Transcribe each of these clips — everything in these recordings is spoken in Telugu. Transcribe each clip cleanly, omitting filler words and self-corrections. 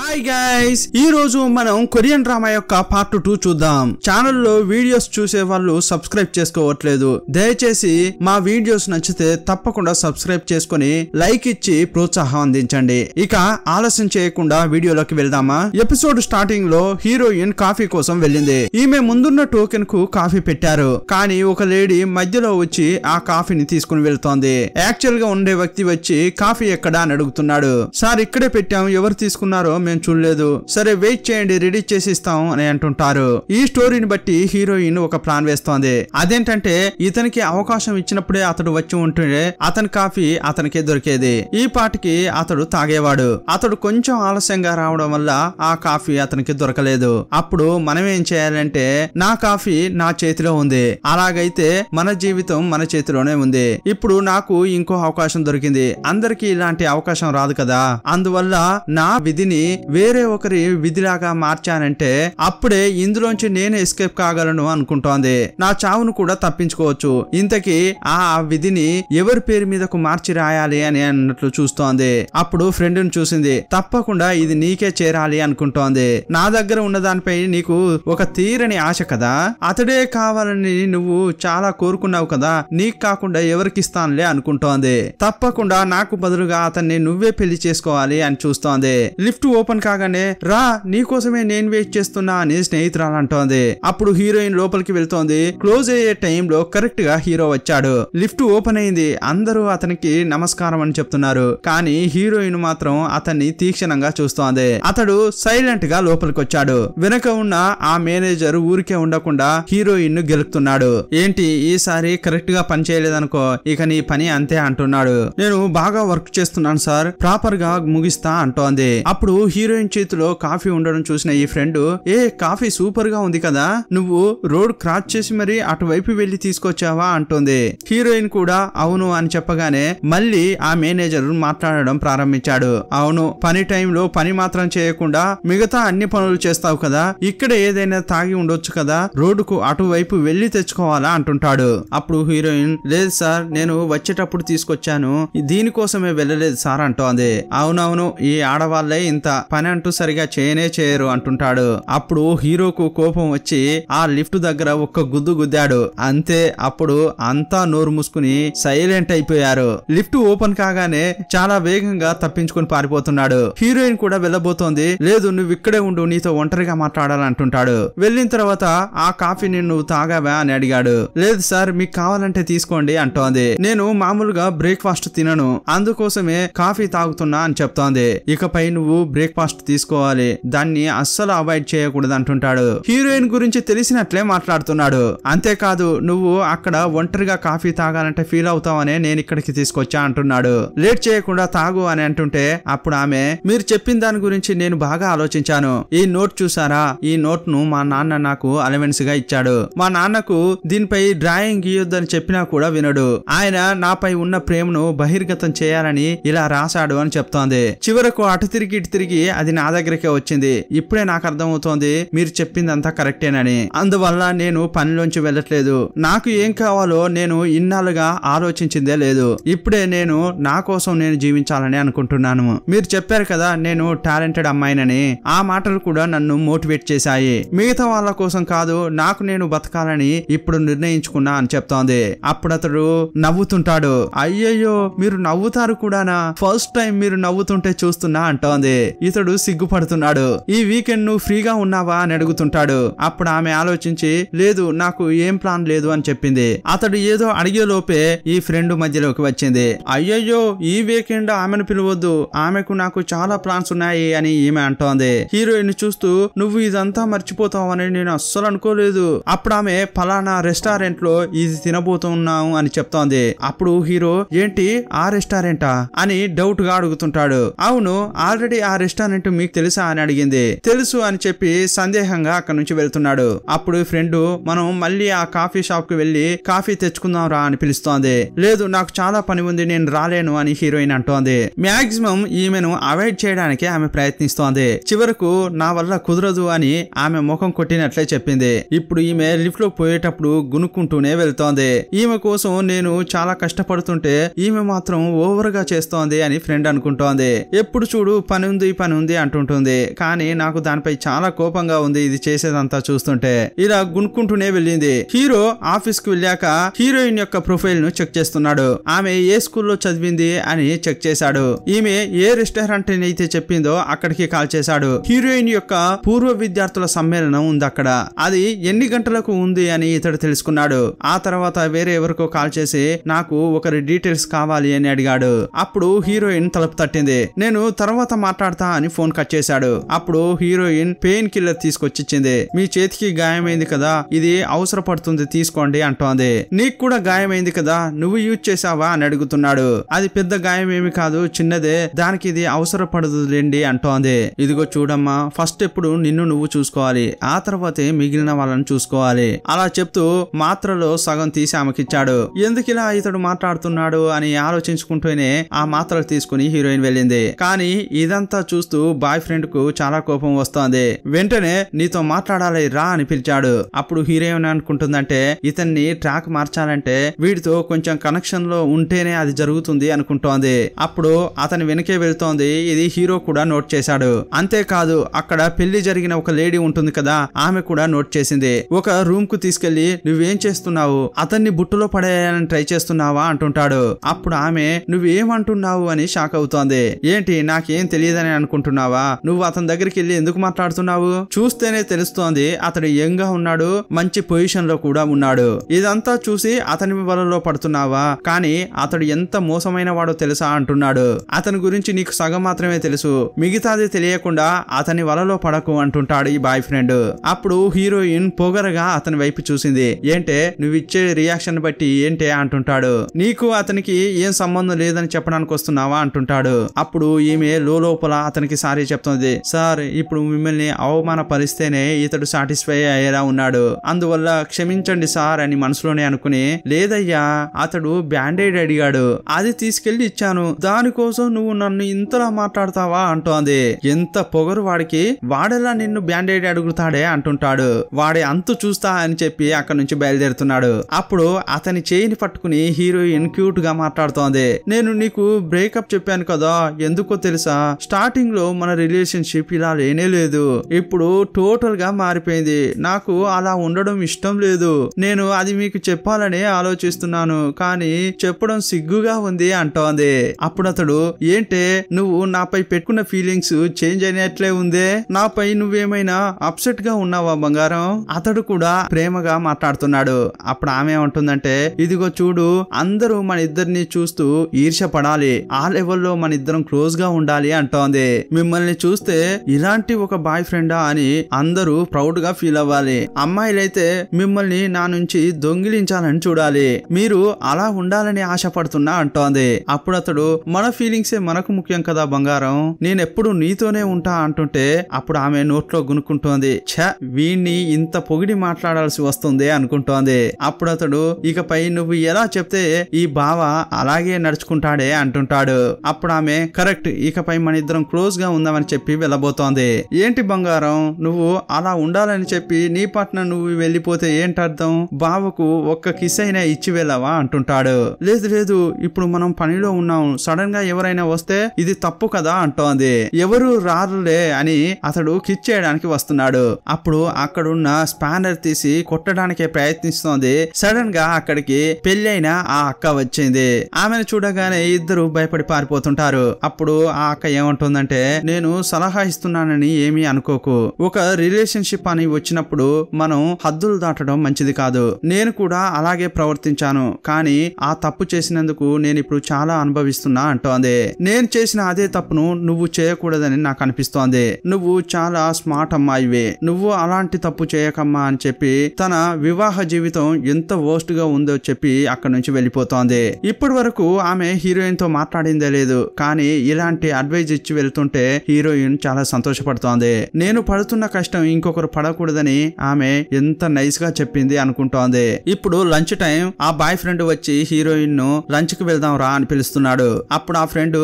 హాయ్ గైస్, ఈ రోజు మనం కొరియన్ డ్రామా యొక్క పార్ట్ 2 చూద్దాం. ఛానల్లో వీడియోస్ చూసే వాళ్ళు సబ్స్క్రైబ్ చేసుకోవట్లేదు. దయచేసి మా వీడియోస్ నచ్చితే తప్పకుండా సబ్స్క్రైబ్ చేసుకుని లైక్ ఇచ్చి ప్రోత్సాహం అందించండి. ఇక ఆలస్యం చేయకుండా వీడియోలోకి వెళ్దామా. ఎపిసోడ్ స్టార్టింగ్ లో హీరోయిన్ కాఫీ కోసం వెళ్ళింది. ఈమె ముందున్న టోకెన్ కు కాఫీ పెట్టారు, కానీ ఒక లేడీ మధ్యలో వచ్చి ఆ కాఫీని తీసుకుని వెళ్తోంది. యాక్చువల్ గా ఉండే వ్యక్తి వచ్చి కాఫీ ఎక్కడా అని అడుగుతున్నాడు. సార్ ఇక్కడే పెట్టాం, ఎవరు తీసుకున్నారో మేము చూడలేదు. సరే వెయిట్ చేయండి, రెడీ చేసి ఇస్తాం అని అంటుంటారు. ఈ స్టోరీని బట్టి హీరోయిన్ ఒక ప్లాన్ వేస్తోంది. అదేంటంటే ఇతనికి అవకాశం ఇచ్చినప్పుడే అతడు వచ్చి ఉంటుండే అతని కాఫీ అతనికే దొరికేది. ఈ పాటికి అతడు తాగేవాడు. అతడు కొంచెం ఆలస్యంగా రావడం వల్ల ఆ కాఫీ అతనికి దొరకలేదు. అప్పుడు మనం ఏం చేయాలంటే, నా కాఫీ నా చేతిలో ఉంది, అలాగైతే మన జీవితం మన చేతిలోనే ఉంది. ఇప్పుడు నాకు ఇంకో అవకాశం దొరికింది. అందరికీ ఇలాంటి అవకాశం రాదు కదా, అందువల్ల నా విధిని వేరే ఒకరి విధిలాగా మార్చానంటే అప్పుడే ఇందులోంచి నేను ఎస్కేప్ కాగలను అనుకుంటోంది. నా చావును కూడా తప్పించుకోవచ్చు. ఇంతకీ ఆ విధిని ఎవరి పేరు మీదకు మార్చి రాయాలి అని అన్నట్లు చూస్తోంది. అప్పుడు ఫ్రెండ్ ని చూసింది. తప్పకుండా ఇది నీకే చేరాలి అనుకుంటోంది. నా దగ్గర ఉన్న దానిపై నీకు ఒక తీరని ఆశ కదా, అతడే కావాలని నువ్వు చాలా కోరుకున్నావు కదా, నీకు కాకుండా ఎవరికిస్తానులే అనుకుంటోంది. తప్పకుండా నాకు బదులుగా అతన్ని నువ్వే పెళ్లి చేసుకోవాలి అని చూస్తోంది. లిఫ్ట్ ఓపెన్ కాగానే, రా నీకోసమే నేను వెయిట్ చేస్తున్నా అని స్నేహితురాలు అంటోంది. అప్పుడు హీరోయిన్ లోపలికి వెళ్తోంది. క్లోజ్ అయ్యే టైంలో కరెక్ట్ గా హీరో వచ్చాడు. లిఫ్ట్ ఓపెన్ అయింది. అందరూ అతనికి నమస్కారం అని చెప్తున్నారు, కానీ హీరోయిన్ మాత్రం అతన్ని తీక్షణంగా చూస్తోంది. అతడు సైలెంట్ గా లోపలికి వచ్చాడు. వెనక ఉన్న ఆ మేనేజర్ ఊరికే ఉండకుండా హీరోయిన్ ను గెలుపుతున్నాడు. ఏంటి ఈసారి కరెక్ట్ గా పని చేయలేదనుకో, ఇక నీ పని అంతే అంటున్నాడు. నేను బాగా వర్క్ చేస్తున్నాను సార్, ప్రాపర్ గా ముగిస్తా అంటోంది. అప్పుడు హీరోయిన్ చేతిలో కాఫీ ఉండడం చూసిన ఈ ఫ్రెండ్, ఏ కాఫీ సూపర్ గా ఉంది కదా, నువ్వు రోడ్ క్రాస్ చేసి మరి అటువైపు వెళ్లి తీసుకొచ్చావా అంటోంది. హీరోయిన్ కూడా అవును అని చెప్పగానే మళ్ళీ ఆ మేనేజర్ మాట్లాడడం ప్రారంభించాడు. అవును, పని టైంలో పని మాత్రం చేయకుండా మిగతా అన్ని పనులు చేస్తావు కదా, ఇక్కడ ఏదైనా తాగి ఉండొచ్చు కదా, రోడ్డుకు అటువైపు వెళ్లి తెచ్చుకోవాలా అంటుంటాడు. అప్పుడు హీరోయిన్, లేదు సార్, నేను వచ్చేటప్పుడు తీసుకొచ్చాను, దీనికోసమే వెళ్ళలేదు సార్ అంటోంది. అవునవును, ఈ ఆడవాళ్లే ఇంత పని అంటూ సరిగా చేయరు అంటుంటాడు. అప్పుడు హీరోకు కోపం వచ్చి ఆ లిఫ్ట్ దగ్గర ఒక్క గుద్దు గుద్దాడు. అంతే, అప్పుడు అంతా నోరు మూసుకుని సైలెంట్ అయిపోయారు. లిఫ్ట్ ఓపెన్ కాగానే చాలా వేగంగా తప్పించుకుని పారిపోతున్నాడు. హీరోయిన్ కూడా వెళ్ళబోతోంది. లేదు, నువ్వు ఇక్కడే ఉండు, నీతో ఒంటరిగా మాట్లాడాలంటుంటాడు. వెళ్ళిన తర్వాత ఆ కాఫీని నువ్వు తాగావా అని అడిగాడు. లేదు సార్, మీకు కావాలంటే తీసుకోండి అంటోంది. నేను మామూలుగా బ్రేక్ఫాస్ట్ తినను, అందుకోసమే కాఫీ తాగుతున్నా అని చెప్తోంది. ఇకపై నువ్వు బ్రేక్ఫాస్ట్ తీసుకోవాలి, దాన్ని అస్సలు అవాయిడ్ చేయకూడదు అంటుంటాడు. హీరోయిన్ గురించి తెలిసినట్లే మాట్లాడుతున్నాడు. అంతేకాదు, నువ్వు అక్కడ ఒంటరిగా కాఫీ తాగాలంటే ఫీల్ అవుతావనే నేను ఇక్కడికి తీసుకొచ్చా అంటున్నాడు. లేట్ చేయకుండా తాగు అని అంటుంటే అప్పుడు ఆమె, మీరు చెప్పిన దాని గురించి నేను బాగా ఆలోచించాను. ఈ నోట్ చూసారా, ఈ నోట్ ను మా నాన్న నాకు అలవెన్స్ గా ఇచ్చాడు. మా నాన్నకు దీనిపై డ్రాయింగ్ గీయొద్దని చెప్పినా కూడా వినడు. ఆయన నాపై ఉన్న ప్రేమను బహిర్గతం చేయాలని ఇలా రాశాడు అని చెప్తోంది. చివరకు అటు తిరిగి ఇటు తిరిగి అది నా దగ్గరకే వచ్చింది. ఇప్పుడే నాకు అర్థమవుతోంది మీరు చెప్పిందంతా కరెక్టేనని. అందువల్ల నేను పనిలోంచి వెళ్ళట్లేదు. నాకు ఏం కావాలో నేను ఇన్నాళ్ళుగా ఆలోచించిందే లేదు. ఇప్పుడే నేను నా కోసం నేను జీవించాలని అనుకుంటున్నాను. మీరు చెప్పారు కదా నేను టాలెంటెడ్ అమ్మాయినని, ఆ మాటలు కూడా నన్ను మోటివేట్ చేశాయి. మిగతా వాళ్ళ కోసం కాదు, నాకు నేను బతకాలని ఇప్పుడు నిర్ణయించుకున్నా అని చెప్తోంది. అప్పుడు అతడు నవ్వుతుంటాడు. అయ్యయ్యో, మీరు నవ్వుతారు కూడానా, ఫస్ట్ టైం మీరు నవ్వుతుంటే చూస్తున్నా అంటోంది. ఇతడు సిగ్గుపడుతున్నాడు. ఈ వీకెండ్ నువ్వు ఫ్రీగా ఉన్నావా అని అడుగుతుంటాడు. అప్పుడు ఆమె ఆలోచించి, లేదు నాకు ఏం ప్లాన్ లేదు అని చెప్పింది. అతడు ఏదో అడిగేలోపే ఈ ఫ్రెండ్ మధ్యలోకి వచ్చింది. అయ్యయ్యో, ఈ వీకెండ్ ఆమెను పిలవద్దు, ఆమెకు నాకు చాలా ప్లాన్స్ ఉన్నాయి అని ఈమె అంటోంది. హీరోయిన్ చూస్తూ, నువ్వు ఇదంతా మర్చిపోతావని నేను అస్సలు అనుకోలేదు. అప్పుడు ఆమె, పలానా రెస్టారెంట్ లో ఇది తినబోతున్నావు అని చెప్తోంది. అప్పుడు హీరో, ఏంటి ఆ రెస్టారెంటా అని డౌట్ గా అడుగుతుంటాడు. అవును, ఆల్రెడీ ఆ రెస్టారెంట్ మీకు తెలుసా అని అడిగింది. తెలుసు అని చెప్పి సందేహంగా అక్కడి నుంచి వెళ్తున్నాడు. అప్పుడు ఫ్రెండ్, మనం మళ్ళీ ఆ కాఫీ షాప్ కి వెళ్లి కాఫీ తెచ్చుకుందాం రా అని పిలుస్తోంది. లేదు, నాకు చాలా పని ఉంది, నేను రాలేను అని హీరోయిన్ అంటోంది. మాక్సిమం ఈమెను అవాయిడ్ చేయడానికి ఆమె ప్రయత్నిస్తోంది. చివరకు నా వల్ల కుదరదు అని ఆమె ముఖం కొట్టినట్లే చెప్పింది. ఇప్పుడు ఈమె లిఫ్ట్ లో పోయేటప్పుడు గునుక్కుంటూనే వెళ్తోంది. ఈమె కోసం నేను చాలా కష్టపడుతుంటే ఈమె మాత్రం ఓవర్ గా చేస్తోంది అని ఫ్రెండ్ అనుకుంటోంది. ఎప్పుడు చూడు పని ఉంది చేయాలని ఉంది అంటుంటుంది. కానీ నాకు దానిపై చాలా కోపంగా ఉంది ఇది చేసేదంతా చూస్తుంటే. ఇలా గునుక్కుంటూనే వెళ్ళింది. హీరో ఆఫీస్ కు వెళ్ళాక హీరోయిన్ యొక్క ప్రొఫైల్ ను చెక్ చేస్తున్నాడు. ఆమె ఏ స్కూల్లో చదివింది అని చెక్ చేశాడు. ఈమె ఏ రెస్టారెంట్ అయితే చెప్పిందో అక్కడికి కాల్ చేశాడు. హీరోయిన్ యొక్క పూర్వ విద్యార్థుల సమ్మేళనం ఉంది అక్కడ. అది ఎన్ని గంటలకు ఉంది అని ఇతడు తెలుసుకున్నాడు. ఆ తర్వాత వేరే ఎవరికో కాల్ చేసి నాకు ఒకరి డీటెయిల్స్ కావాలి అని అడిగాడు. అప్పుడు హీరోయిన్ తలుపు తట్టింది. నేను తర్వాత మాట్లాడతా అని ఫోన్ కట్ చేశాడు. అప్పుడు హీరోయిన్ పెయిన్ కిల్లర్ తీసుకొచ్చిచ్చింది. మీ చేతికి గాయమైంది కదా, ఇది అవసరపడుతుంది తీసుకోండి అంటోంది. నీకు కూడా గాయమైంది కదా, నువ్వు యూజ్ చేసావా అని అడుగుతున్నాడు. అది పెద్ద గాయం ఏమి కాదు, చిన్నదే, దానికి ఇది అవసరపడదులేండి అంటోంది. ఇదిగో చూడమ్మా, ఫస్ట్ ఎప్పుడు నిన్ను నువ్వు చూసుకోవాలి, ఆ తర్వాతే మిగిలిన వాళ్ళని చూసుకోవాలి. అలా చెప్తూ మాత్రలో సగం తీసి ఆమెకిచ్చాడు. ఎందుకు ఇలా ఇతడు మాట్లాడుతున్నాడు అని ఆలోచించుకుంటూనే ఆ మాత్రలు తీసుకుని హీరోయిన్ వెళ్ళింది. కానీ ఇదంతా చూస్తూ బాయ్ ఫ్రెండ్ కు చాలా కోపం వస్తోంది. వెంటనే నీతో మాట్లాడాలి రా అని పిలిచాడు. అప్పుడు హీరోయిన్ అనుకుంటుందంటే ఇతన్ని ట్రాక్ మార్చాలంటే వీడితో కొంచెం కనెక్షన్ లో ఉంటేనే అది జరుగుతుంది అనుకుంటోంది. అప్పుడు అతని వెనకే వెళ్తోంది. ఇది హీరో కూడా నోట్ చేశాడు. అంతేకాదు అక్కడ పెళ్లి జరిగిన ఒక లేడీ ఉంటుంది కదా, ఆమె కూడా నోట్ చేసింది. ఒక రూమ్ కు తీసుకెళ్లి నువ్వేం చేస్తున్నావు, అతన్ని బుట్టులో పడేయాలని ట్రై చేస్తున్నావా అంటుంటాడు. అప్పుడు ఆమె నువ్వేమంటున్నావు అని షాక్ అవుతోంది. ఏంటి నాకేం తెలియదని అనుకుంటున్నావా, నువ్వు అతని దగ్గరికి వెళ్ళి ఎందుకు మాట్లాడుతున్నావు, చూస్తేనే తెలుస్తోంది అతడు యంగ్ గా ఉన్నాడు, మంచి పొజిషన్ లో కూడా ఉన్నాడు. ఇదంతా చూసి అతని వలలో పడుతున్నావా, కానీ అతడు ఎంత మోసమైన వాడో తెలుసా అంటున్నాడు. అతని గురించి నీకు సగం మాత్రమే తెలుసు, మిగతాది తెలియకుండా అతని వలలో పడకు అంటుంటాడు ఈ బాయ్ ఫ్రెండ్. అప్పుడు హీరోయిన్ పొగరగా అతని వైపు చూసింది. ఏంటే నువ్విచ్చే రియాక్షన్ బట్టి ఏంటే అంటుంటాడు. నీకు అతనికి ఏం సంబంధం లేదని చెప్పడానికి వస్తున్నావా అంటుంటాడు. అప్పుడు ఈమె లోపల అతనికి సారీ చెప్తుంది. సార్ ఇప్పుడు మిమ్మల్ని అవమానపరిస్తేనే ఇతడు సాటిస్ఫై అయ్యేలా ఉన్నాడు, అందువల్ల క్షమించండి సార్ అని మనసులోనే అనుకుని, లేదయ్యా అతడు బ్యాండేడ్ అడిగాడు, అది తీసుకెళ్లి ఇచ్చాను, దానికోసం నువ్వు నన్ను ఇంతలా మాట్లాడతావా అంటోంది. ఎంత పొగరు వాడికి, వాడెలా నిన్ను బ్యాండేడ్ అడుగుతాడే అంటుంటాడు. వాడే అంతు చూస్తా అని చెప్పి అక్కడి నుంచి బయలుదేరుతున్నాడు. అప్పుడు అతని చేయిని పట్టుకుని హీరోయిన్ క్యూట్ గా మాట్లాడుతోంది. నేను నీకు బ్రేకప్ చెప్పాను కదా, ఎందుకో తెలుసా, స్టార్టింగ్ లో మన రిలేషన్షిప్ ఇలా లేనే లేదు, ఇప్పుడు టోటల్ గా మారిపోయింది, నాకు అలా ఉండడం ఇష్టం లేదు, నేను అది మీకు చెప్పాలని ఆలోచిస్తున్నాను కానీ చెప్పడం సిగ్గుగా ఉంది అంటోంది. అప్పుడు అతడు ఏంటే నువ్వు నాపై పెట్టుకున్న ఫీలింగ్స్ చేంజ్ అయినట్లే ఉందే, నాపై నువ్వేమైనా అప్సెట్ గా ఉన్నావా బంగారం, అతడు కూడా ప్రేమగా మాట్లాడుతున్నాడు. అప్పుడు ఆమె ఉంటుందంటే ఇదిగో చూడు, అందరూ మన ఇద్దరిని చూస్తూ ఈర్ష్య పడాలి, ఆ లెవెల్లో మన ఇద్దరం క్లోజ్ గా ఉండాలి అంటోంది. మిమ్మల్ని చూస్తే ఇలాంటి ఒక బాయ్ ఫ్రెండా అని అందరూ ప్రౌడ్ గా ఫీల్ అవ్వాలి, అమ్మాయిలైతే మిమ్మల్ని నా నుంచి దొంగిలించాలని చూడాలి, మీరు అలా ఉండాలని ఆశపడుతున్నా అంటోంది. అప్పుడు అతడు మన ఫీలింగ్సే మనకు ముఖ్యం కదా బంగారం, నేనెప్పుడు నీతోనే ఉంటా అంటుంటే అప్పుడు ఆమె నోట్లో గునుక్కుంటోంది. ఛ వీణ్ణి ఇంత పొగిడి మాట్లాడాల్సి వస్తుంది అనుకుంటోంది. అప్పుడు అతడు ఇకపై నువ్వు ఎలా చెప్తే ఈ బావ అలాగే నడుచుకుంటాడే అంటుంటాడు. అప్పుడు ఆమె కరెక్ట్, ఇకపై మన ఇద్దరం క్లోజ్ గా ఉందామని చెప్పి వెళ్ళబోతోంది. ఏంటి బంగారం నువ్వు అలా ఉండాలని చెప్పి నీ పట్ల నువ్వు వెళ్ళిపోతే ఏంటర్థం, బావకు ఒక్క కిస్ అయినా ఇచ్చి వెళ్ళవా అంటుంటాడు. లేదు లేదు ఇప్పుడు మనం పనిలో ఉన్నాం, సడన్ గా ఎవరైనా వస్తే ఇది తప్పు కదా అంటోంది. ఎవరు రారులే అని అతడు కిస్ చేయడానికి వస్తున్నాడు. అప్పుడు అక్కడున్న స్పానర్ తీసి కొట్టడానికే ప్రయత్నిస్తోంది. సడన్ గా అక్కడికి పెళ్ళైన ఆ అక్క వచ్చింది. ఆమెను చూడగానే ఇద్దరు భయపడి పారిపోతుంటారు. అప్పుడు ఆ అక్క ఏమంటుందంటే నేను సలహా ఇస్తున్నానని ఏమీ అనుకోకు, ఒక రిలేషన్షిప్ అని వచ్చినప్పుడు మనం హద్దులు దాటడం మంచిది కాదు, నేను కూడా అలాగే ప్రవర్తించాను కానీ ఆ తప్పు చేసినందుకు నేను ఇప్పుడు చాలా అనుభవిస్తున్నా అంటోంది. నేను చేసిన అదే తప్పును నువ్వు చేయకూడదని నాకు అనిపిస్తోంది, నువ్వు చాలా స్మార్ట్ అమ్మాయివే, నువ్వు అలాంటి తప్పు చేయకమ్మా అని చెప్పి తన వివాహ జీవితం ఎంత వర్స్ట్ గా ఉందో చెప్పి అక్కడి నుంచి వెళ్ళిపోతోంది. ఇప్పటి వరకు ఆమె హీరోయిన్ తో మాట్లాడిందే లేదు, కానీ ఇలాంటి అడ్వైజ్ ఇచ్చి వెళ్తుంటే హీరోయిన్ చాలా సంతోషపడుతోంది. నేను పడుతున్న కష్టం ఇంకొకరు పడకూడదని ఆమె ఎంత నైస్ గా చెప్పింది అనుకుంటోంది. ఇప్పుడు లంచ్ టైం, ఆ బాయ్ ఫ్రెండ్ వచ్చి హీరోయిన్ ను లంచ్ కి వెళ్దాం రా అని పిలుస్తున్నాడు. అప్పుడు ఆ ఫ్రెండ్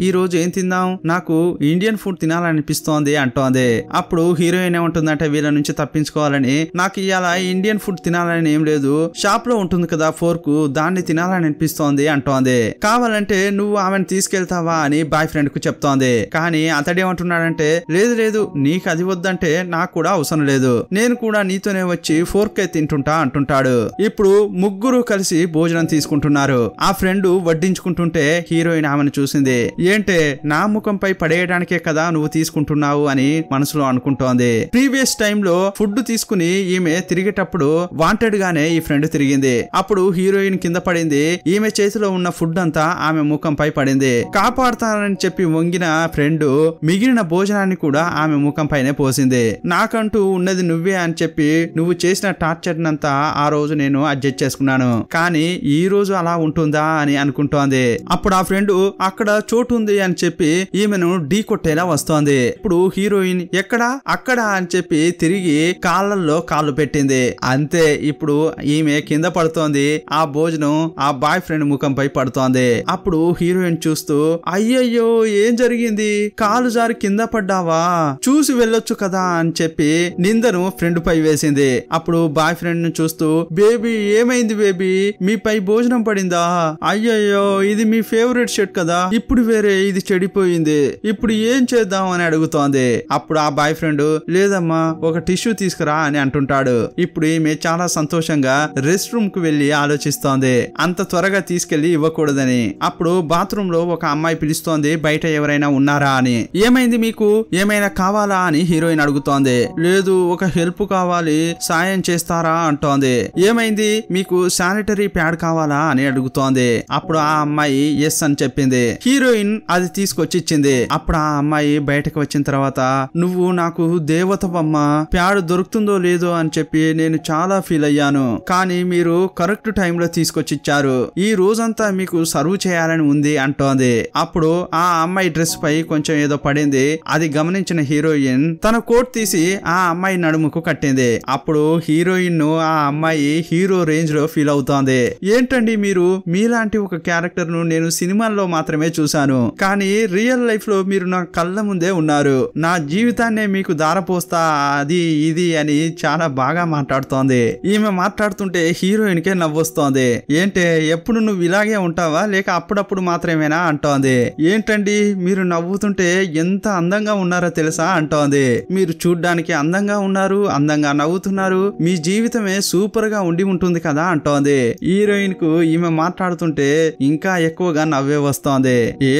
ఈ రోజు ఏం తిందాం, నాకు ఇండియన్ ఫుడ్ తినాలనిపిస్తోంది అంటోంది. అప్పుడు హీరోయిన్ ఏమంటుందంటే వీళ్ళ నుంచి తప్పించుకోవాలని, నాకు ఇవాళ ఇండియన్ ఫుడ్ తినాలని ఏం లేదు, షాప్ లో ఉంటుంది కదా ఫోర్కు, దాన్ని తినాలని అనిపిస్తోంది అంటోంది. కావాలంటే నువ్వు ఆమెను తీసుకెళ్తావా అని బాయ్ ఫ్రెండ్ కు చెప్తోంది. కానీ అతడేమంటున్నాడంటే లేదు లేదు నీకు అది వద్దంటే నాకు కూడా అవసరం లేదు, నేను కూడా నీతోనే వచ్చి 4K తింటుంటా అంటుంటాడు. ఇప్పుడు ముగ్గురు కలిసి భోజనం తీసుకుంటున్నారు. ఆ ఫ్రెండ్ వడ్డించుకుంటుంటే హీరోయిన్ ఆమెను చూసింది. ఏంటే నా ముఖంపై పడేయడానికే కదా నువ్వు తీసుకుంటున్నావు అని మనసులో అనుకుంటోంది. ప్రీవియస్ టైమ్ లో ఫుడ్ తీసుకుని ఈమె తిరిగేటప్పుడు వాంటెడ్ గానే ఈ ఫ్రెండ్ తిరిగింది. అప్పుడు హీరోయిన్ కింద పడింది. ఈమె చేతిలో ఉన్న ఫుడ్ అంతా ఆమె ముఖంపై పడింది. కాపాడుతానని చెప్పి వంగిన ఫ్రెండ్ మిగిలిన భోజనాన్ని కూడా ఆమె ముఖంపైనే పోసింది. నాకంటూ ఉన్నది నువ్వే అని చెప్పి నువ్వు చేసిన టార్చర్ నంతా ఆ రోజు నేను అడ్జస్ట్ చేసుకున్నాను, కానీ ఈ రోజు అలా ఉంటుందా అని అనుకుంటోంది. అప్పుడు ఆ ఫ్రెండ్ అక్కడ చోటు ఉంది అని చెప్పి ఈమెను ఢీ కొట్టేలా వస్తోంది. ఇప్పుడు హీరోయిన్ ఎక్కడా అక్కడ అని చెప్పి తిరిగి కాళ్ళల్లో కాళ్ళు పెట్టింది. అంతే ఇప్పుడు ఈమె కింద పడుతోంది. ఆ భోజనం ఆ బాయ్ ఫ్రెండ్ ముఖంపై పడుతోంది. అప్పుడు హీరోయిన్ చూస్తూ అయ్యయ్యో ఏం జరిగింది, కాలు జారి కింద పడ్డావా, చూసి వెళ్ళొచ్చు కదా అని చెప్పి నిందను ఫ్రెండ్ పై వేసింది. అప్పుడు బాయ్ ఫ్రెండ్ ను చూస్తూ బేబీ ఏమైంది బేబీ, మీపై భోజనం పడిందా, అయ్యయ్యో ఇది మీ ఫేవరెట్ షర్ట్ కదా, ఇప్పుడు వేరే ఇది చెడిపోయింది, ఇప్పుడు ఏం చేద్దాం అని అడుగుతోంది. అప్పుడు ఆ బాయ్ ఫ్రెండ్ లేదమ్మా ఒక టిష్యూ తీసుకురా అని అంటుంటాడు. ఇప్పుడు ఈమె చాలా సంతోషంగా రెస్ట్ రూమ్ కు వెళ్లి ఆలోచిస్తోంది అంత త్వరగా తీసుకెళ్లి ఇవ్వకూడదని. అప్పుడు బాత్రూమ్ లో ఒక అమ్మాయి పిలుస్తోంది బయట ఎవరైనా ఉన్నారా అని. ఏమైంది మీకు, ఏమైనా కావాలా అని హీరోయిన్ అడుగుతోంది. లేదు ఒక హెల్ప్ కావాలి, సాయం చేస్తారా అంటోంది. ఏమైంది మీకు శానిటరీ ప్యాడ్ కావాలా అని అడుగుతోంది. అప్పుడు ఆ అమ్మాయి ఎస్ అని చెప్పింది. హీరోయిన్ అది తీసుకొచ్చి ఇచ్చింది. అప్పుడు ఆ అమ్మాయి బయటకు వచ్చిన తర్వాత నువ్వు నాకు దేవతవమ్మా, ప్యాడ్ దొరుకుతుందో లేదో అని చెప్పి నేను చాలా ఫీల్ అయ్యాను, కానీ మీరు కరెక్ట్ టైం లో తీసుకొచ్చి ఇచ్చారు, ఈ రోజంతా మీకు సర్వ్ చేయాలని ఉంది అంటోంది. అప్పుడు ఆ అమ్మాయి డ్రెస్ పై కొంచెం ఏదో పడింది. అది గమనించిన హీరోయిన్ తన కోట్ తీసి ఆ అమ్మాయి నడుముకు కట్టింది. అప్పుడు హీరోయిన్ ను ఆ అమ్మాయి హీరో రేంజ్ లో ఫీల్ అవుతోంది. ఏంటండి మీరు, మీలాంటి ఒక క్యారెక్టర్ ను నేను సినిమాల్లో మాత్రమే చూశాను, కానీ రియల్ లైఫ్ లో మీరు నా కళ్ళ ముందే ఉన్నారు, నా జీవితాన్నే మీకు దారపోస్తా అది ఇది అని చాలా బాగా మాట్లాడుతోంది. ఈమె మాట్లాడుతుంటే హీరోయిన్ కే నవ్వొస్తోంది. ఏంటే ఎప్పుడు నువ్వు ఇలాగే ఉంటావా లేక అప్పుడప్పుడు మాత్రమేనా అంటోంది. ఏంటండి మీరు నవ్వుతుంటే ఎంత అందంగా ఉన్నారో తెలుసా అంటోంది. మీరు చూడ్డానికి అందంగా ఉన్నారు, అందంగా నవ్వుతున్నారు, మీ జీవితమే సూపర్ గా ఉండి ఉంటుంది కదా అంటోంది. హీరోయిన్ కు ఈమె మాట్లాడుతుంటే ఇంకా ఎక్కువగా నవ్వే వస్తోంది.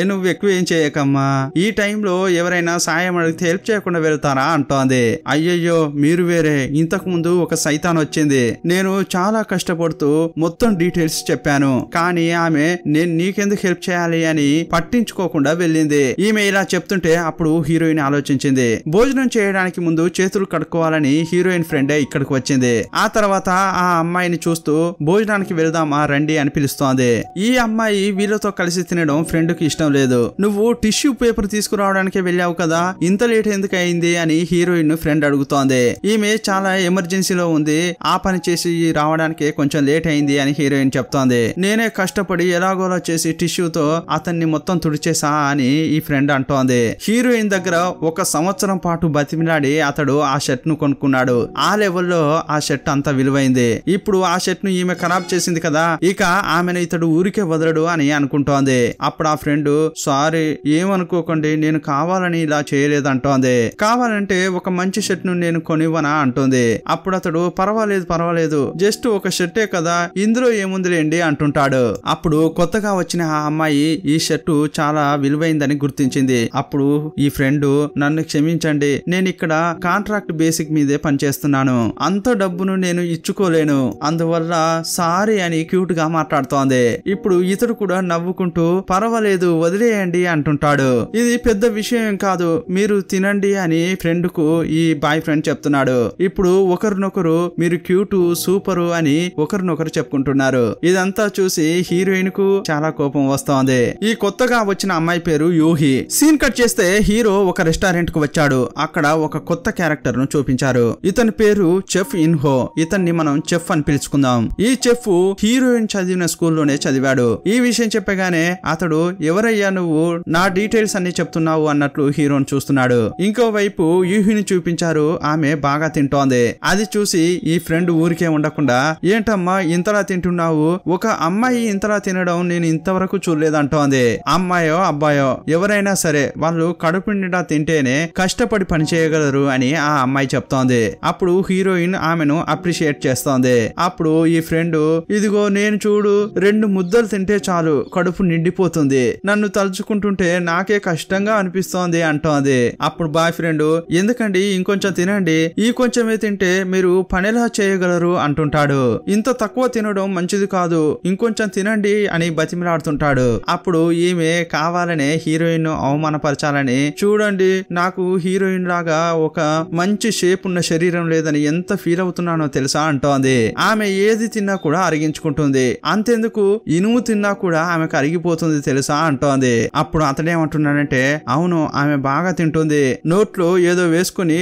నువ్వు ఎక్కువ ఏం చేయకమ్మా, ఈ టైంలో ఎవరైనా సాయం అడిగితే హెల్ప్ చేయకుండా వెళ్తారా అంటోంది. అయ్యయ్యో మీరు వేరే, ఇంతకు ముందు ఒక సైతాన్ వచ్చింది, నేను చాలా కష్టపడుతూ మొత్తం డీటెయిల్స్ చెప్పాను, కానీ ఆమె నేను నీకెందుకు హెల్ప్ చేయాలి అని పట్టించుకోకుండా వెళ్ళింది. ఈమె ఇలా చెప్తుంటే అప్పుడు హీరోయిన్ ఆలోచించింది. భోజనం చేయడానికి ముందు చేతులు కడుక్కోవాలని హీరోయిన్ ఫ్రెండే ఇక్కడికి వచ్చింది. ఆ తర్వాత ఆ అమ్మాయిని చూస్తూ భోజనానికి వెళ్దామా రండి అని పిలుస్తోంది. ఈ అమ్మాయి వీళ్ళతో కలిసి తినడం ఫ్రెండ్ కి ఇష్టం లేదు. నువ్వు టిష్యూ పేపర్ తీసుకురావడానికి వెళ్ళావు కదా, ఇంత లేట్ ఎందుకు అయింది అని హీరోయిన్ ఫ్రెండ్ అడుగుతోంది. ఈమె చాలా ఎమర్జెన్సీలో ఉంది, ఆ పని చేసి రావడానికి కొంచెం లేట్ అయింది అని హీరోయిన్ చెప్తోంది. నేనే కష్టపడి ఎలాగోలా చేసి టిష్యూతో అతన్ని మొత్తం తుడిచేసా అని ఈ ఫ్రెండ్ అంటోంది. హీరోయిన్ దగ్గర 1 సంవత్సరం పాటు బతిమిలాడి అతడు ఆ షర్ట్ ను కొనుక్కున్నాడు. ఆ లెవెల్లో ఆ షర్ట్ అంత విలువైంది. ఇప్పుడు ఆ షర్ట్ ను ఈమె ఖరాబ్ చేసింది కదా, ఇక ఆమెను ఇతడు ఊరికే వదలడు అని అనుకుంటోంది. అప్పుడు ఆ ఫ్రెండ్ సారీ ఏమనుకోకండి, నేను కావాలని ఇలా చేయలేదంటోంది. కావాలంటే ఒక మంచి షర్ట్ ను నేను కొనివ్వనా అంటోంది. అప్పుడు అతడు పర్వాలేదు జస్ట్ ఒక షర్టే కదా, ఇందులో ఏముందిలేండి అంటుంటాడు. అప్పుడు కొత్తగా వచ్చిన ఆ అమ్మాయి ఈ షర్టు చాలా విలువైందని గుర్తించింది. అప్పుడు ఈ ఫ్రెండ్ నన్ను క్షమించండి, నేను ఇక్కడ కాంట్రాక్ట్ బేసిక్ మీదే పనిచేస్తున్నాను, అంత డబ్బును నేను ఇచ్చుకోలేను, అందువల్ల సారీ అని క్యూట్ గా మాట్లాడుతోంది. ఇప్పుడు ఇతడు కూడా నవ్వుకుంటూ పర్వాలేదు వదిలేయండి అంటుంటాడు. ఇది పెద్ద విషయం కాదు, మీరు తినండి అని ఫ్రెండ్ కు ఈ బాయ్ ఫ్రెండ్ చెప్తున్నాడు. ఇప్పుడు ఒకరినొకరు మీరు క్యూట్ సూపరు అని ఒకరినొకరు చెప్పుకుంటున్నారు. ఇదంతా చూసి హీరోయిన్ కు చాలా కోపం వస్తోంది. ఈ కొత్తగా వచ్చిన అమ్మాయి పేరు యూహి. సీన్ కట్ చేస్తే హీరో ఒక రెస్టారెంట్ కు వచ్చాడు. అక్కడ ఒక కొత్త క్యారెక్టర్ ను చూపించారు. ఇతని పేరు చెఫ్ ఇన్హో. ఇతన్ని మనం చెఫ్ అని పిలుచుకుందాం. ఈ చెఫ్ హీరోయిన్ చదివిన స్కూల్లోనే చదివాడు. ఈ విషయం చెప్పగానే అతడు ఎవరయ్యా నువ్వు, నా డీటెయిల్స్ అన్ని చెప్తున్నావు అన్నట్లు హీరోని చూస్తున్నాడు. ఇంకోవైపు యూహిని చూపించారు. ఆమె బాగా తింటోంది. అది చూసి ఈ ఫ్రెండ్ ఊరికే ఉండకుండా ఏంటమ్మా ఇంతలా తింటున్నావు, ఒక అమ్మాయి ఇంతలా తినడం నేను ఇంతవరకు చూడలేదంటోంది. అమ్మాయో అబ్బాయో ఎవరైనా సరే సరే వాళ్ళు కడుపు నిండా తింటేనే కష్టపడి పని చేయగలరు అని ఆ అమ్మాయి చెప్తోంది. అప్పుడు హీరోయిన్ ఆమెను అప్రిషియేట్ చేస్తోంది. అప్పుడు ఈ ఫ్రెండ్, ఇదిగో నేను చూడు 2 ముద్దలు తింటే చాలు కడుపు నిండిపోతుంది, నన్ను తలుచుకుంటుంటే నాకే కష్టంగా అనిపిస్తోంది అంటోంది. అప్పుడు బాయ్ ఫ్రెండ్, ఎందుకండి ఇంకొంచెం తినండి, ఈ కొంచెమే తింటే మీరు పనిలా చేయగలరు అంటుంటాడు. ఇంత తక్కువ తినడం మంచిది కాదు, ఇంకొంచెం తినండి అని బతిమిలాడుతుంటాడు. అప్పుడు ఈమె కావాలనే హీరోయిన్ అవమానపరచాలని, చూడండి నాకు హీరోయిన్ లాగా ఒక మంచి షేప్ ఉన్న శరీరం లేదని ఎంత ఫీల్ అవుతున్నానో తెలుసా అంటోంది. ఆమె ఏది తిన్నా కూడా అరిగించుకుంటుంది, అంతెందుకు ఇనుము తిన్నా కూడా ఆమెకు అరిగిపోతుంది తెలుసా అంటోంది. అప్పుడు అతడేమంటున్నాడంటే, అవును ఆమె బాగా తింటుంది, నోట్లో ఏదో వేసుకుని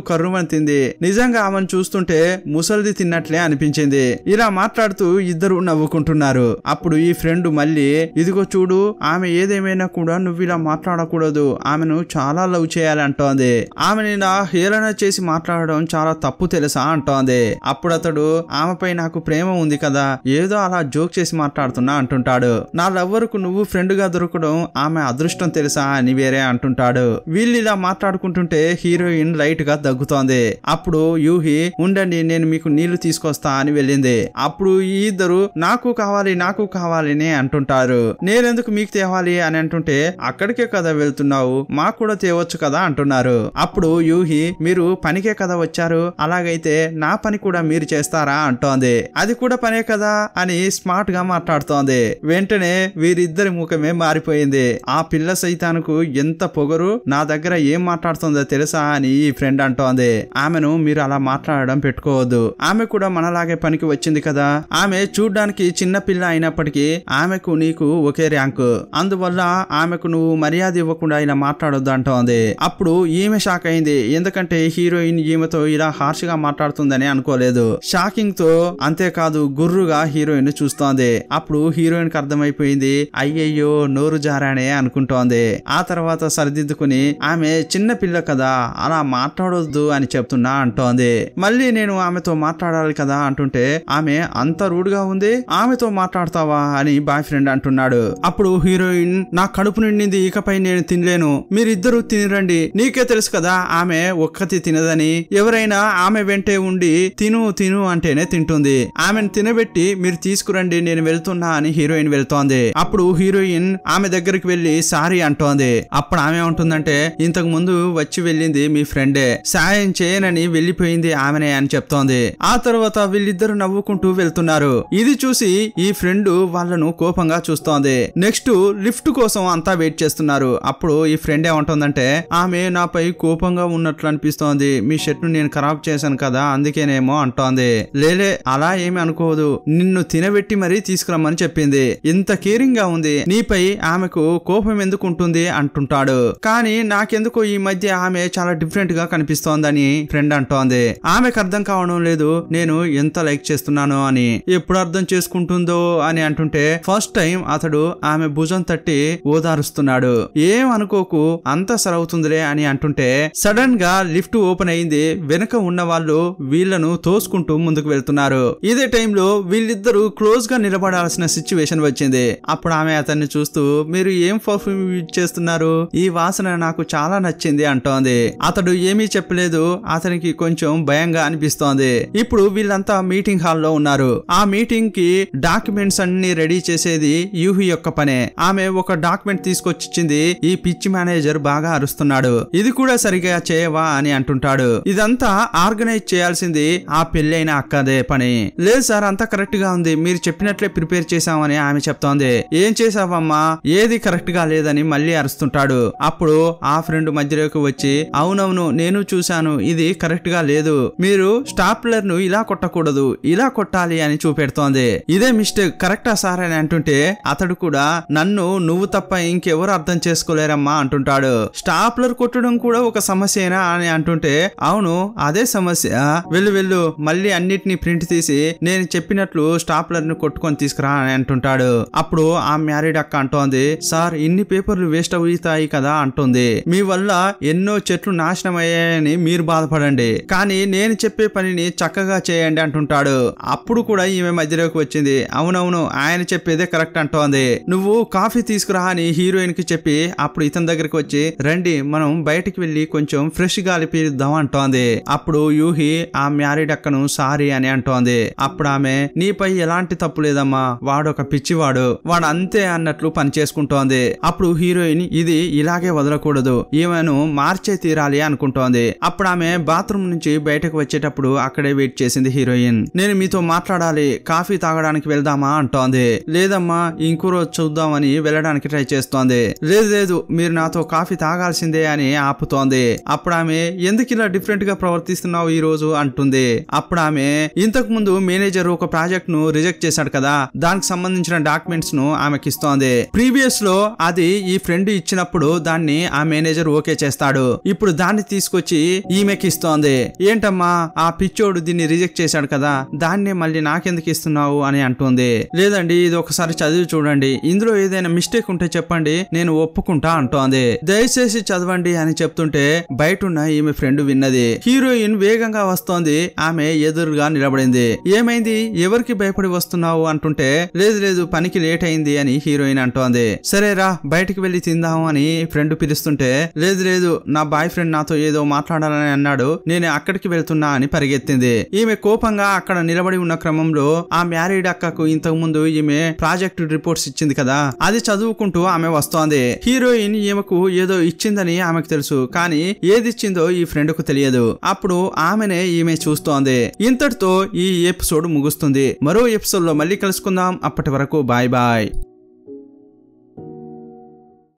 కర్రుమని తింది, నిజంగా ఆమెను చూస్తుంటే ముసలిది తిన్నట్లే అనిపించింది. ఇలా మాట్లాడుతూ ఇద్దరు నవ్వుకుంటున్నారు. అప్పుడు ఈ ఫ్రెండ్ మళ్ళీ, ఇదిగో చూడు ఆమె ఏదేమైనా కూడా నువ్వు ఇలా మాట్లాడకూడదు, ఆమెను చాలా లవ్ చేయాలంటోంది, ఆమెని నా హేళన చేసి మాట్లాడడం చాలా తప్పు తెలుసా అంటోంది. అప్పుడు అతడు, ఆమెపై నాకు ప్రేమ ఉంది కదా, ఏదో అలా జోక్ చేసి మాట్లాడుతున్నా అంటుంటాడు. నా లవ్వర్ కు నువ్వు ఫ్రెండ్ గా దొరకడం ఆమె అదృష్టం తెలుసా అని వేరే అంటుంటాడు. వీళ్ళు ఇలా మాట్లాడుకుంటుంటే హీరోయిన్ లైట్ గా దగ్గుతోంది. అప్పుడు యూహి, ఉండండి నేను మీకు నీళ్లు తీసుకొస్తా అని వెళ్ళింది. అప్పుడు ఈ ఇద్దరు నాకు కావాలి అని అంటుంటారు. నేనెందుకు మీకు తేవాలి అని అంటుంటే, అక్కడికే కదా వెళ్తున్నావు, మాకు కూడా తేవచ్చు కదా అంటున్నారు. అప్పుడు యూహి, మీరు పనికే కదా వచ్చారు, అలాగైతే నా పని కూడా మీరు చేస్తారా అంటోంది. అది కూడా పనే కదా అని స్మార్ట్ గా మాట్లాడుతోంది. వెంటనే వీరిద్దరి ముఖమే మారిపోయింది. ఆ పిల్ల సైతానుకు ఎంత పొగరు, నా దగ్గర ఏం మాట్లాడుతుందో తెలుసా అని ఈ ఫ్రెండ్ అంటోంది. ఆమెను మీరు అలా మాట్లాడడం పెట్టుకోవద్దు, ఆమె కూడా మనలాగే పనికి వచ్చింది కదా, ఆమె చూడ్డానికి చిన్న పిల్ల అయినప్పటికీ ఆమెకు నీకు ఒకే ర్యాంకు, అందువల్ల ఆమెకు నువ్వు మర్యాద ఇవ్వకుండా ఇలా మాట్లాడొద్దు అంటోంది. అప్పుడు ఈమె షాక్ అయింది, ఎందుకంటే హీరోయిన్ ఈమెతో ఇలా హార్ష్ గా మాట్లాడుతుందని అనుకోలేదు. షాకింగ్ తో అంతేకాదు గుర్రుగా హీరోయిన్ చూస్తోంది. అప్పుడు హీరోయిన్ కి అర్థమైపోయింది, అయ్యయ్యో నోరు జారానే అనుకుంటోంది. ఆ తర్వాత సరిదిద్దుకుని, ఆమె చిన్న పిల్ల కదా అలా మాట్లాడొద్దు అని చెప్తున్నా అంటోంది. మళ్ళీ నేను ఆమెతో మాట్లాడాలి కదా అంటుంటే, ఆమె అంత రూడ్ గా ఉంది, ఆమెతో మాట్లాడతావా అని బాయ్ ఫ్రెండ్ అంటున్నాడు. అప్పుడు హీరోయిన్, నా కడుపు నిండింది, ఇకపై నేను తినలేను, మీరిద్దరూ తినరండి, నీకే తెలుసు కదా ఆమె ఒక్కతి తినదని, ఎవరైనా ఆమె వెంటే ఉండి తిను అంటేనే తింటుంది, ఆమెను తినబెట్టి మీరు తీసుకురండి నేను వెళ్తున్నా అని హీరోయిన్ వెళ్తోంది. అప్పుడు హీరోయిన్ ఆమె దగ్గరికి వెళ్లి సారీ అంటోంది. అప్పుడు ఆమె ఉంటుందంటే, ఇంతకు ముందు వచ్చి వెళ్ళింది మీ ఫ్రెండే, సాయం చేయనని వెళ్లిపోయింది ఆమెనే అని చెప్తోంది. ఆ తర్వాత వీళ్ళిద్దరు నవ్వుకుంటూ వెళ్తున్నారు. ఇది చూసి ఈ ఫ్రెండ్ వాళ్ళను కోపంగా చూస్తోంది. నెక్స్ట్ లిఫ్ట్ కోసం అంతా వెయిట్ చేస్తున్నారు. అప్పుడు ఈ ఫ్రెండ్ ఏమంటుందంటే, ఆమె నాపై కోపంగా ఉన్నట్లు అనిపిస్తోంది, మీ షర్ట్ ను నేను ఖరాబ్ చేశాను కదా అందుకేనేమో అంటోంది. లేలే అలా ఏమి అనుకోదు, నిన్ను తినబెట్టి మరీ తీసుకురమ్మని చెప్పింది, ఇంత కేరింగ్ గా ఉంది, నీపై ఆమెకు కోపం ఎందుకు ఉంటుంది అంటుంటాడు. కానీ నాకెందుకో ఈ మధ్య ఆమె చాలా డిఫరెంట్ గా కనిపిస్తోందని ఫ్రెండ్ అంటోంది. ఆమెకు అర్థం కావడం లేదు నేను ఎంత లైక్ చేస్తున్నానో అని, ఎప్పుడు అర్థం చేసుకుంటుందో అని అంటుంటే, ఫస్ట్ టైం అతడు ఆమె భుజం తట్టి ఓదారుస్తున్నాడు. ఏం అనుకోకు అంతా సరవుతుందిలే అని అంటుంటే, సడన్ గా లిఫ్ట్ ఓపెన్ అయింది. వెనుక ఉన్న వాళ్ళు వీళ్లను తోసుకుంటూ ముందుకు వెళ్తున్నారు. ఇదే టైంలో వీళ్ళిద్దరూ క్లోజ్ గా నిలబడాల్సిన సిచ్యువేషన్ వచ్చింది. అప్పుడు ఆమె అతన్ని చూస్తూ, మీరు ఏం పర్ఫ్యూమ్ యూజ్ చేస్తున్నారు, ఈ వాసన నాకు చాలా నచ్చింది అంటోంది. అతడు ఏమీ చెప్పలేదు, అతనికి కొంచెం భయంగా అనిపిస్తోంది. ఇప్పుడు వీళ్ళంతా మీటింగ్ హాల్లో ఉన్నారు. ఆ మీటింగ్ కి డాక్యుమెంట్స్ అన్ని రెడీ చేసేది యూహి యొక్క పనే. ఆమె ఒక డాక్యుమెంట్ తీసుకొచ్చిచ్చింది. ఈ పిచ్చి మేనేజర్ బాగా అరుస్తున్నాడు, ఇది కూడా సరిగా చేయవా అని అంటుంటాడు. ఇదంతా ఆర్గనైజ్ చేయాల్సింది ఆ పెళ్ళైన అక్కదే పని. లేదు సార్ అంతా కరెక్ట్ గా ఉంది, మీరు చెప్పినట్లే ప్రిపేర్ చేశామని ఆమె చెప్తోంది. ఏం చేసావమ్మా, ఏది కరెక్ట్ గా లేదని మళ్ళీ అరుస్తుంటాడు. అప్పుడు ఆ ఫ్రెండ్ మధ్యలోకి వచ్చి, అవునవును నేను చూశాను, ఇది కరెక్ట్ గా లేదు, మీరు స్టాప్లర్ ను ఇలా కొట్టకూడదు, ఇలా కొట్టాలి అని చూపెడుతోంది. ఇదే మిస్టేక్, కరెక్టా సార్ అని అంటుంటే, అతడు కూడా నన్ను నువ్వు తప్ప ఇంకెవరు అర్థం చేసుకోలేరమ్మా అంటుంటాడు. స్టాప్లర్ కొట్టడం కూడా ఒక సమస్యేనా అని అంటుంటే, అవును అదే సమస్య, వెళ్ళు మళ్ళీ అన్నిటినీ ప్రింట్ తీసి నేను చెప్పినట్లు స్టాప్లర్ ను కొట్టుకొని తీసుకురా అని అంటుంటాడు. అప్పుడు ఆ మ్యారీడ్ అక్క అంటోంది, సార్ ఇన్ని పేపర్లు వేస్ట్ అవుతాయి కదా అంటుంది, మీ వల్ల ఎన్నో చెట్లు నాశనం అయ్యాయని మీరు బాధపడండి, కానీ నేను చెప్పే పనిని చక్కగా చేయండి అంటుంటాడు. అప్పుడు కూడా ఈమె మధ్యలోకి వచ్చింది, అవునవును ఆయన చెప్పేదే కరెక్ట్ అంటోంది, నువ్వు కాఫీ తీసుకురా అని హీరోయిన్ కి చెప్పి అప్పుడు ఇతని దగ్గరికి వచ్చి రండి మనం బయటికి వెళ్లి కొంచెం ఫ్రెష్ గాలి పీలుద్దాం అంటోంది. అప్పుడు యూహి ఆ మ్యారీడ్ అక్కను సారీ అని అంటోంది. అప్పుడు ఆమె నీపై ఎలాంటి తప్పు లేదమ్మా, వాడొక పిచ్చివాడు, వాడు అంతే అన్నట్లు పని చేసుకుంటోంది. అప్పుడు హీరోయిన్ ఇది ఇలాగే వదలకూడదు, ఈమెను మార్చే తీరాలి అనుకుంటోంది. అప్పుడు ఆమె బాత్రూమ్ నుంచి బయటకు వచ్చేటప్పుడు అక్కడే వెయిట్ చేసింది హీరోయిన్. నేను మీతో మాట్లాడాలి, కాఫీ తాగడానికి వెళ్దామా అంటోంది. లేదమ్మా ఇంకో రోజు చూద్దామని వెళ్ళడానికి ట్రై చేస్తోంది. లేదు లేదు మీరు నాతో కాఫీ తాగాల్సిందే అని ఆపుతోంది. అప్పుడు ఆమె ఎందుకు ఇలా డిఫరెంట్ గా ప్రవర్తిస్తున్నావు ఈ రోజు అంటుంది. అప్పుడు ఆమె ఇంతకు ముందు మేనేజర్ ఒక ప్రాజెక్ట్ ను రిజెక్ట్ చేశాడు కదా, దానికి సంబంధించిన డాక్యుమెంట్స్ ను ఆమెకి ఇస్తోంది. ప్రీవియస్ లో అది ఈ ఫ్రెండ్ ఇచ్చినప్పుడు దాన్ని ఆ మేనేజర్ ఓకే చేస్తాడు, ఇప్పుడు దాన్ని తీసుకొచ్చి ఈమెకి ఇస్తోంది. ఏంటమ్మా ఆ పిచ్చోడు దీన్ని రిజెక్ట్ చేశాడు కదా, దాన్నే మళ్ళీ నాకెందుకు ఇస్తున్నావు అని అంటుంది. లేదండి ఇది ఒకసారి చదివి చూడండి, ఇందులో ఏదైనా మిస్టేక్ ఉంటే చెప్పండి నేను ఒప్పుకుంటా అంటోంది. దయచేసి చదవండి అని చెప్తుంటే బయటున్న ఈమె ఫ్రెండ్ విన్నది. హీరోయిన్ వేగంగా వస్తోంది, ఆమె ఎదురుగా నిలబడింది. ఏమైంది ఎవరికి భయపడి వస్తున్నావు అంటుంటే లేదు లేదు పనికి లేట్ అయింది అని హీరోయిన్ అంటోంది. సరేరా బయటికి వెళ్లి తిందాము అని ఫ్రెండ్ పిలుస్తుంటే లేదు లేదు నా బాయ్ ఫ్రెండ్ నాతో ఏదో మాట్లాడాలని అన్నాడు, నేను అక్కడికి వెళ్తున్నా అని పరిగెత్తింది. ఈమె కోపంగా అక్కడ నిలబడి ఉన్న క్రమంలో ఆ మ్యారీడ్ అక్కకు ఇంతకు ముందు ఈమె ప్రాజెక్ట్ రిపోర్ట్స్ ఇచ్చింది కదా, అది చదువుకుంటూ ఆమె వస్తోంది. హీరోయిన్ ఈమెకు ఏదో ఇచ్చిందని ఆమెకు తెలుసు, కానీ ఏది ఇచ్చిందో ఈ ఫ్రెండ్ కు తెలియదు. అప్పుడు ఆమెనే ఈమె చూస్తోంది. ఇంతటితో ఈ ఎపిసోడ్ ముగుస్తుంది. మరో ఎపిసోడ్ లో మళ్ళీ కలుసుకుందాం. అప్పటి వరకు బాయ్ బాయ్.